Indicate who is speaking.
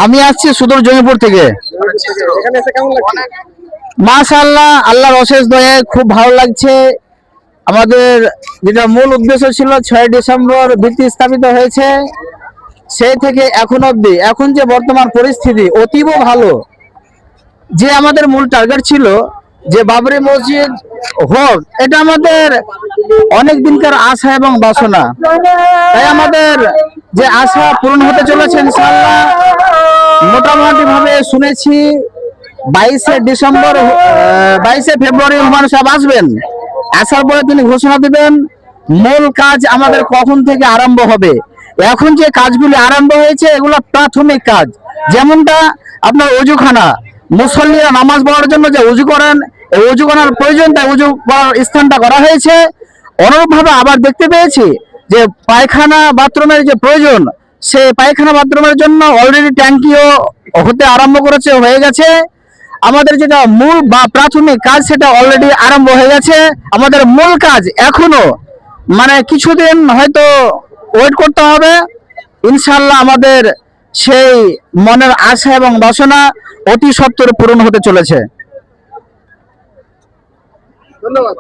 Speaker 1: আমি আসছি সুদূর জমিপুর থেকে। মাশাআল্লাহ, আল্লাহর অশেষ দয়ায় খুব ভালো লাগছে। আমাদের যেটা মূল উদ্দেশ্য ছিল 6 ডিসেম্বর ভিত্তি স্থাপিত হয়েছে, সেই থেকে এখন অবধি এখন যে বর্তমান পরিস্থিতি অতীব ভালো। যে আমাদের মূল টার্গেট ছিল যে বাবরি মসজিদ হোক, এটা আমাদের অনেক দিনকার আশা এবং বাসনা। তাই আমাদের যে আশা পূরণ হতে চলেছে ইনশাআল্লাহ। মোটামুটি ভাবে শুনেছি 22শে ফেব্রুয়ারি হুমায়ুন সাহেব আসবেন। আসার পরে তিনি ঘোষণা দিবেন মূল কাজ আমাদের কখন থেকে আরম্ভ হবে। এখন যে কাজগুলি আরম্ভ হয়েছে এগুলো প্রাথমিক কাজ, যেমনটা আপনার অজুখানা, মুসল্লিরা নামাজ পড়ার জন্য যে উজু করেন, এই উজু করার প্রয়োজন, তাই উজু করার স্থানটা করা হয়েছে। অনুরূপভাবে আবার দেখতে পেয়েছি যে পায়খানা বাথরুমের যে প্রয়োজন, সে পায়খানা বাথরুমের জন্য অলরেডি ট্যাঙ্কিও হতে আরম্ভ করেছে, হয়ে গেছে। আমাদের যেটা মূল বা প্রাথমিক কাজ সেটা অলরেডি আরম্ভ হয়ে গেছে। আমাদের মূল কাজ এখনো মানে কিছুদিন হয়তো ওয়েট করতে হবে। ইনশাআল্লাহ আমাদের সেই মনের আশা এবং বাসনা অতি সত্বর পূরণ হতে চলেছে। ধন্যবাদ।